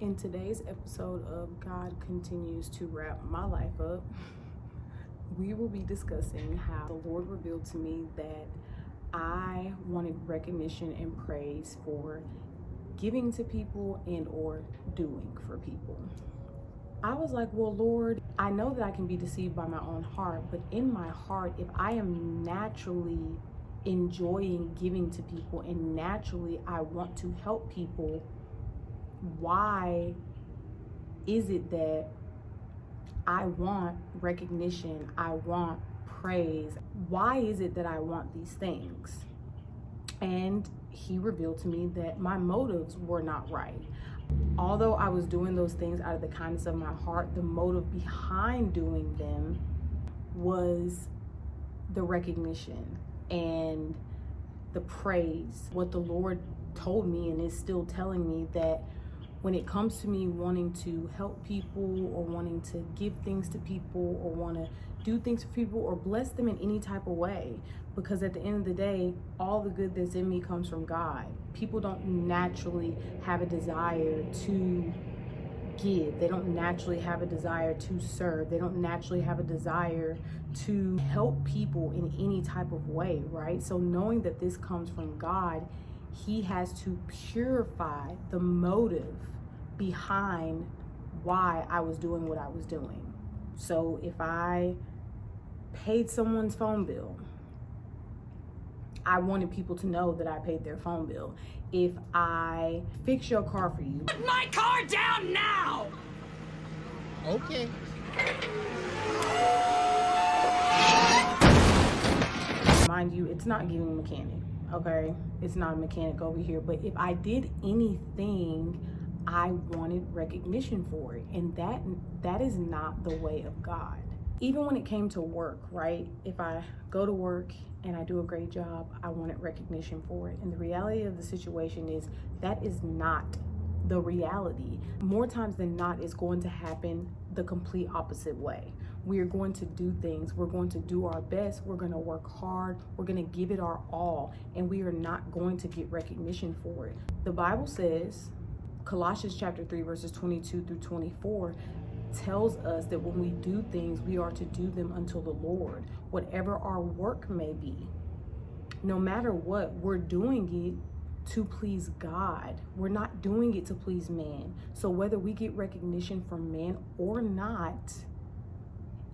In today's episode of God Continues to Wrap My Life Up, we will be discussing how the Lord revealed to me that I wanted recognition and praise for giving to people and or doing for people. I was like, well, Lord, I know that I can be deceived by my own heart, but in my heart, if I am naturally enjoying giving to people and naturally I want to help people, why is it that I want recognition, I want praise? Why is it that I want these things? And he revealed to me that my motives were not right. Although I was doing those things out of the kindness of my heart, the motive behind doing them was the recognition and the praise. What the Lord told me and is still telling me, that when it comes to me wanting to help people or wanting to give things to people or want to do things for people or bless them in any type of way, because at the end of the day, all the good that's in me comes from God. People don't naturally have a desire to give. They don't naturally have a desire to serve. They don't naturally have a desire to help people in any type of way, right? So knowing that this comes from God, he has to purify the motive behind why I was doing what I was doing. So if I paid someone's phone bill, I wanted people to know that I paid their phone bill. If I fix your car for you, put my car down now! Okay. Mind you, it's not giving a mechanic, okay? It's not a mechanic over here. But if I did anything, I wanted recognition for it. And that is not the way of God. Even when it came to work, right? If I go to work and I do a great job, I wanted recognition for it. And the reality of the situation is that is not the reality. More times than not, it's going to happen the complete opposite way. We are going to do things, we're going to do our best, we're going to work hard, we're going to give it our all, and we are not going to get recognition for it. The Bible says, Colossians chapter 3 verses 22 through 24 tells us that when we do things, we are to do them unto the Lord, whatever our work may be. No matter what, we're doing it to please God. We're not doing it to please man. So whether we get recognition from man or not,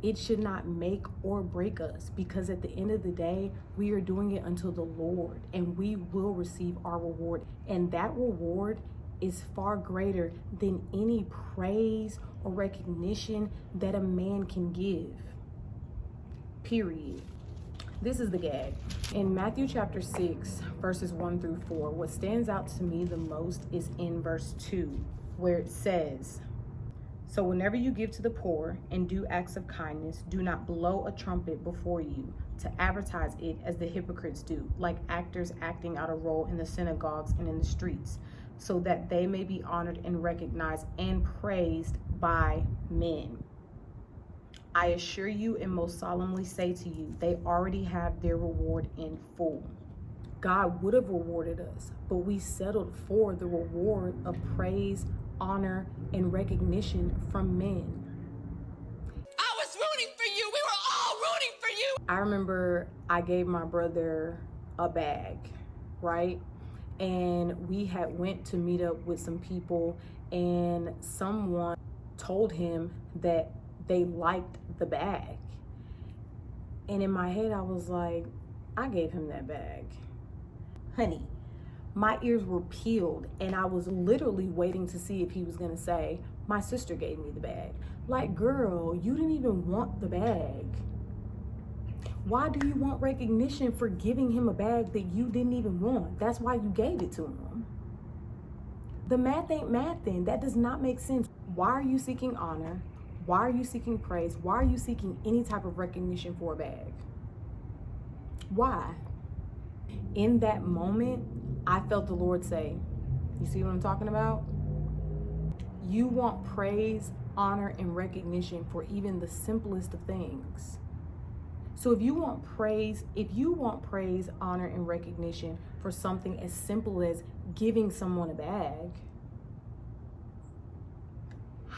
it should not make or break us, because at the end of the day, we are doing it unto the Lord and we will receive our reward. And that reward is far greater than any praise or recognition that a man can give. Period. This is the gag. In Matthew chapter 6, verses 1 through 4, what stands out to me the most is in verse 2, where it says, "So whenever you give to the poor and do acts of kindness, do not blow a trumpet before you to advertise it as the hypocrites do, like actors acting out a role in the synagogues and in the streets, so that they may be honored and recognized and praised by men. I assure you and most solemnly say to you, they already have their reward in full." God would have rewarded us, but we settled for the reward of praise, honor, and recognition from men. I was rooting for you! We were all rooting for you! I remember I gave my brother a bag, right? And we had went to meet up with some people, and someone told him that they liked the bag. And in my head, I was like, I gave him that bag. Honey, my ears were peeled, and I was literally waiting to see if he was gonna say, my sister gave me the bag. Like, girl, you didn't even want the bag. Why do you want recognition for giving him a bag that you didn't even want? That's why you gave it to him. The math ain't math then. That does not make sense. Why are you seeking honor? Why are you seeking praise? Why are you seeking any type of recognition for a bag? Why? In that moment, I felt the Lord say, you see what I'm talking about? You want praise, honor, and recognition for even the simplest of things. So if you want praise, honor, and recognition for something as simple as giving someone a bag,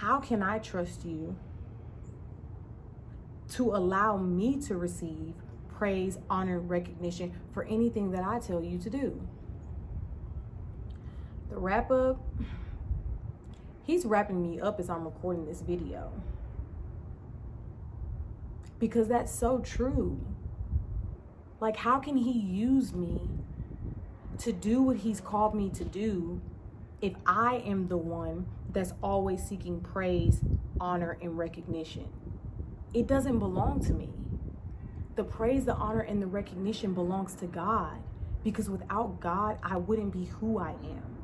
how can I trust you to allow me to receive praise, honor, recognition for anything that I tell you to do? The wrap up, he's wrapping me up as I'm recording this video. Because that's so true. Like, how can he use me to do what he's called me to do if I am the one that's always seeking praise, honor, and recognition? It doesn't belong to me. The praise, the honor, and the recognition belongs to God, because without God, I wouldn't be who I am.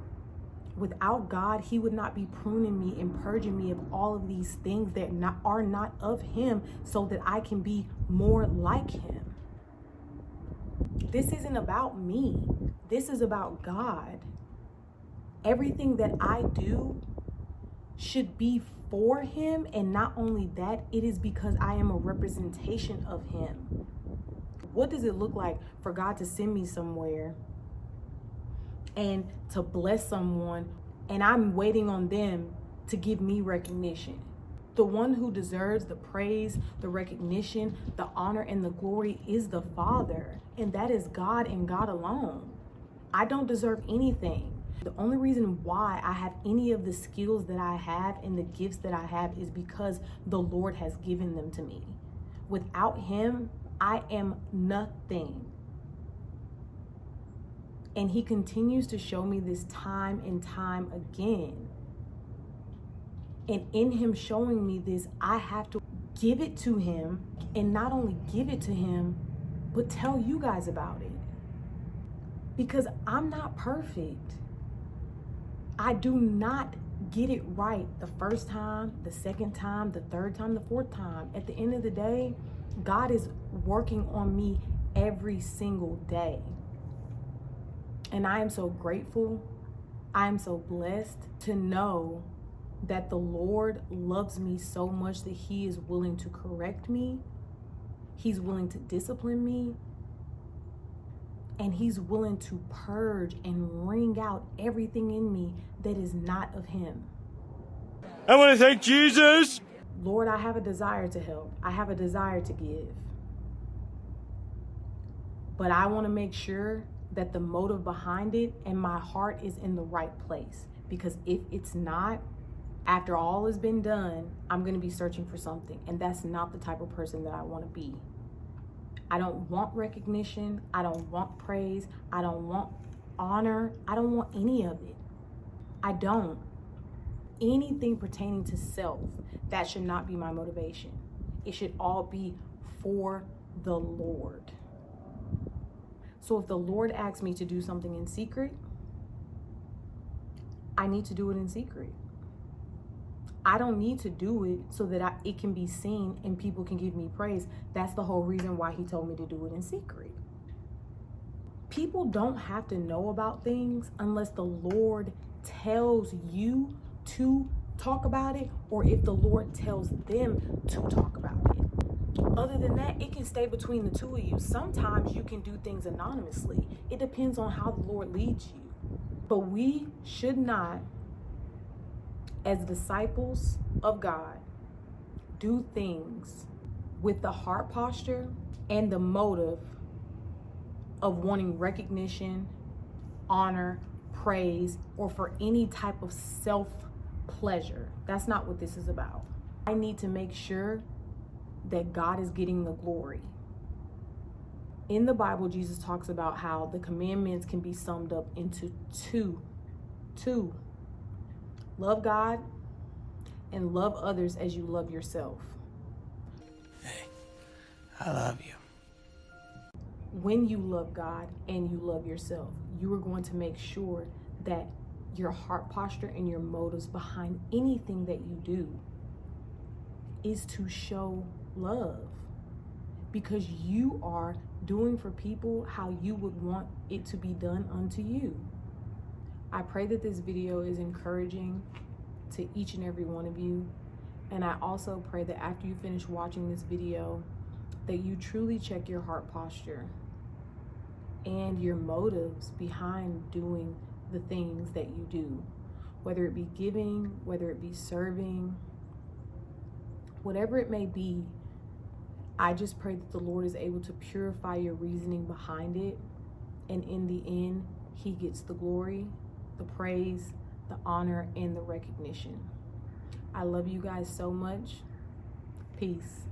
Without God, he would not be pruning me and purging me of all of these things that are not of him, so that I can be more like him. This isn't about me. This is about God. Everything that I do should be for him, and not only that, it is because I am a representation of him. What does it look like for God to send me somewhere and to bless someone, and I'm waiting on them to give me recognition? The one who deserves the praise, the recognition, the honor, and the glory is the Father, and that is God and God alone. I don't deserve anything. The only reason why I have any of the skills that I have and the gifts that I have is because the Lord has given them to me. Without him, I am nothing. And he continues to show me this time and time again. And in him showing me this, I have to give it to him, and not only give it to him, but tell you guys about it. Because I'm not perfect. I do not get it right the first time, the second time, the third time, the fourth time. At the end of the day, God is working on me every single day. And I am so grateful. I am so blessed to know that the Lord loves me so much that he is willing to correct me. He's willing to discipline me. And he's willing to purge and wring out everything in me that is not of him. I want to thank Jesus. Lord, I have a desire to help. I have a desire to give. But I want to make sure that the motive behind it and my heart is in the right place. Because if it's not, after all has been done, I'm going to be searching for something. And that's not the type of person that I want to be. I don't want recognition. I don't want praise. I don't want honor. I don't want any of it. I don't. Anything pertaining to self, that should not be my motivation. It should all be for the Lord. So if the Lord asks me to do something in secret, I need to do it in secret. I don't need to do it so that it can be seen and people can give me praise. That's the whole reason why he told me to do it in secret. People don't have to know about things unless the Lord tells you to talk about it, or if the Lord tells them to talk about it. Other than that, it can stay between the two of you. Sometimes you can do things anonymously. It depends on how the Lord leads you. But we should not, as disciples of God, do things with the heart posture and the motive of wanting recognition, honor, praise, or for any type of self-pleasure. That's not what this is about. I need to make sure that God is getting the glory. In the Bible, Jesus talks about how the commandments can be summed up into two. Love God and love others as you love yourself. Hey, I love you. When you love God and you love yourself, you are going to make sure that your heart posture and your motives behind anything that you do is to show love, because you are doing for people how you would want it to be done unto you. I pray that this video is encouraging to each and every one of you. And I also pray that after you finish watching this video, that you truly check your heart posture and your motives behind doing the things that you do, whether it be giving, whether it be serving, whatever it may be, I just pray that the Lord is able to purify your reasoning behind it. And in the end, he gets the glory, the praise, the honor, and the recognition. I love you guys so much. Peace.